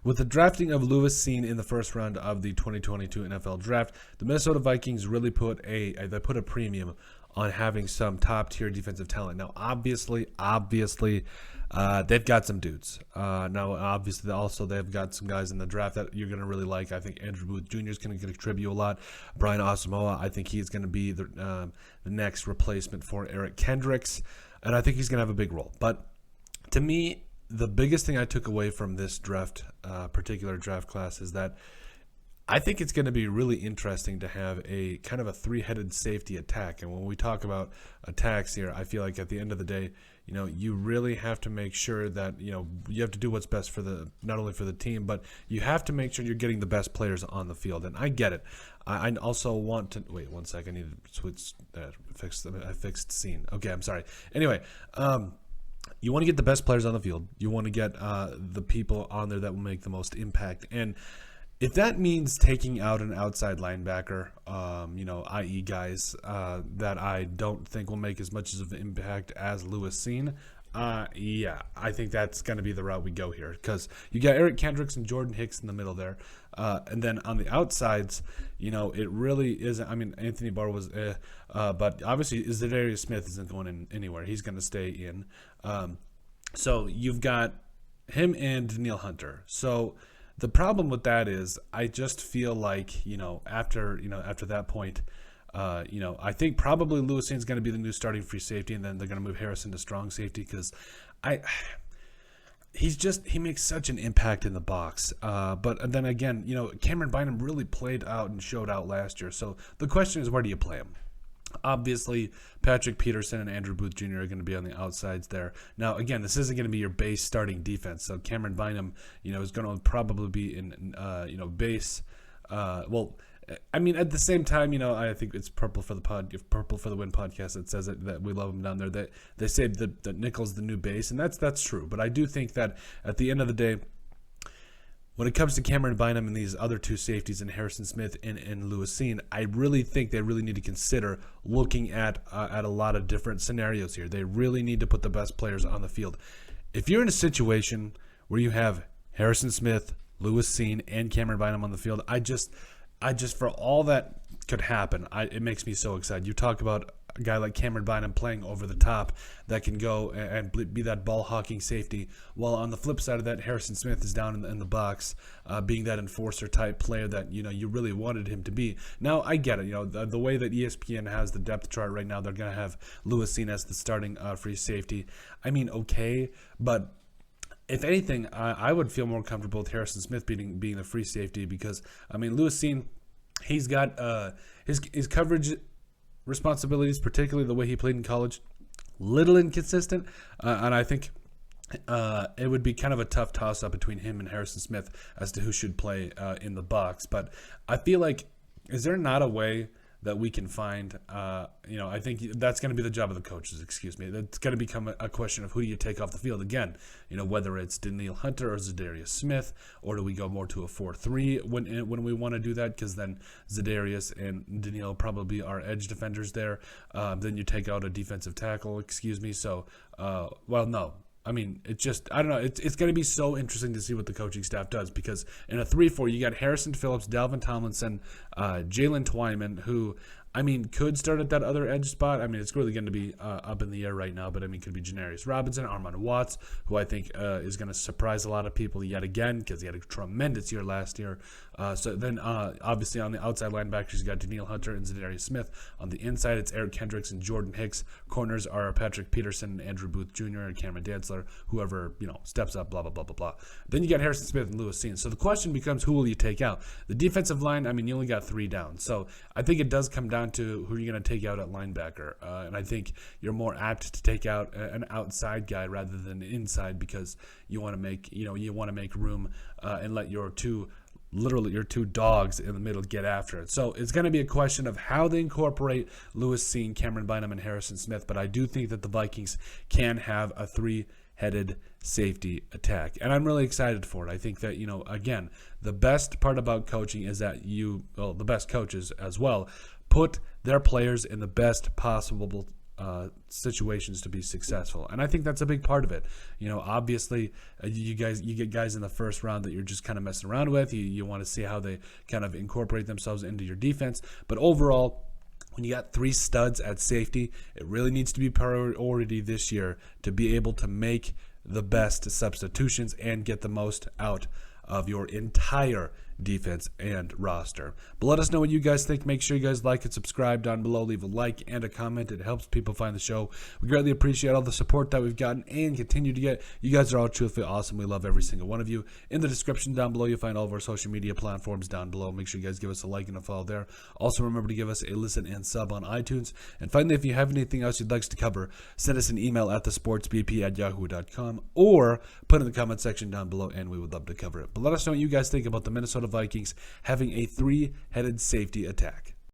With the drafting of Lewis Cine in the first round of the 2022 NFL Draft, the Minnesota Vikings really put a premium on having some top-tier defensive talent. Now, obviously, they've got some dudes. Now, obviously, also they've got some guys in the draft that you're going to really like. I think Andrew Booth Jr. is going to contribute a lot. Brian Asamoah, I think he's going to be the next replacement for Eric Kendricks, and I think he's going to have a big role. But to me, the biggest thing I took away from this particular draft class is that I think it's going to be really interesting to have a kind of a three-headed safety attack. And when we talk about attacks here, I feel like at the end of the day, you really have to make sure that, you have to do what's best for not only for the team, but you have to make sure you're getting the best players on the field. And I get it. I also want to, wait 1 second, I need to switch that. I fixed scene. Okay, I'm sorry. Anyway, you want to get the best players on the field. You want to get the people on there that will make the most impact. And if that means taking out an outside linebacker, i.e. guys that I don't think will make as much of an impact as Lewis Cine, yeah, I think that's going to be the route we go here, because you got Eric Kendricks and Jordan Hicks in the middle there. And then on the outsides, it really isn't. I mean, Anthony Barr was, but obviously Za'Darius Smith isn't going in anywhere. He's going to stay in. So you've got him and Danielle Hunter. So the problem with that is I just feel like, after that point, I think probably Lewis Cine is going to be the new starting free safety, and then they're going to move Harrison to strong safety, because he makes such an impact in the box. But then again, Cameron Bynum really played out and showed out last year. So the question is, where do you play him? Obviously, Patrick Peterson and Andrew Booth Jr. are going to be on the outsides there. Now, again, this isn't going to be your base starting defense. So Cameron Bynum, is going to probably be in, base. Well, I mean, at the same time, I think it's Purple for the Win podcast that says that we love him down there. They say that nickel's the new base, and that's true. But I do think that at the end of the day, when it comes to Cameron Bynum and these other two safeties, and Harrison Smith and Lewis Cine, I really think they really need to consider looking at a lot of different scenarios here. They really need to put the best players on the field. If you're in a situation where you have Harrison Smith, Lewis Cine, and Cameron Bynum on the field, I just for all that could happen, it makes me so excited. You talk about a guy like Cameron Bynum playing over the top that can go and be that ball-hawking safety, while on the flip side of that, Harrison Smith is down in the box, being that enforcer-type player that, you really wanted him to be. Now, I get it. The way that ESPN has the depth chart right now, they're going to have Lewis Cine as the starting free safety. I mean, okay, but if anything, I would feel more comfortable with Harrison Smith being the free safety, because, I mean, Lewis Cine, he's got his coverage responsibilities, particularly the way he played in college, little inconsistent, and I think it would be kind of a tough toss-up between him and Harrison Smith as to who should play in the box. But I feel like, is there not a way that we can find, I think that's going to be the job of the coaches, That's going to become a question of who do you take off the field again, whether it's Danielle Hunter or Za'Darius Smith, or do we go more to a 4-3 when we want to do that, because then Za'Darius and Danielle probably are edge defenders there. Then you take out a defensive tackle, So, no. I mean, it's just, I don't know. It's going to be so interesting to see what the coaching staff does, because in a 3-4, you got Harrison Phillips, Dalvin Tomlinson, Jalen Twyman, who, I mean, could start at that other edge spot. I mean, it's really going to be up in the air right now, but I mean, could be Janarius Robinson, Armand Watts, who I think is going to surprise a lot of people yet again, because he had a tremendous year last year. So then, obviously, on the outside linebackers, you got Danielle Hunter and Za'Darius Smith. On the inside, it's Eric Kendricks and Jordan Hicks. Corners are Patrick Peterson, Andrew Booth Jr., and Cameron Dantzler, whoever, steps up, blah, blah, blah, blah, blah. Then you got Harrison Smith and Lewis Cine. So the question becomes, who will you take out? The defensive line, I mean, you only got 3 down. So I think it does come down to who you're going to take out at linebacker. And I think you're more apt to take out an outside guy rather than an inside, because you want to make room and let your two dogs in the middle get after it. So it's going to be a question of how they incorporate Lewis Cine, Cameron Bynum, and Harrison Smith. But I do think that the Vikings can have a 3-headed safety attack, and I'm really excited for it. I think that, again, the best part about coaching is that the best coaches as well, put their players in the best possible situations to be successful. And I think that's a big part of it. Obviously, you get guys in the first round that you're just kind of messing around with. You want to see how they kind of incorporate themselves into your defense. But overall, when you got 3 studs at safety, it really needs to be priority this year to be able to make the best substitutions and get the most out of your entire defense and roster. But let us know what you guys think. Make sure you guys like and subscribe down below. Leave a like and a comment. It helps people find the show. We greatly appreciate all the support that we've gotten and continue to get. You guys are all truthfully awesome. We love every single one of you. In the description down below, you'll find all of our social media platforms down below. Make sure you guys give us a like and a follow there. Also, remember to give us a listen and sub on iTunes. And finally, if you have anything else you'd like us to cover, send us an email at thesportsbp@yahoo.com or put in the comment section down below, and we would love to cover it. But let us know what you guys think about the Minnesota Vikings having a 3-headed safety attack.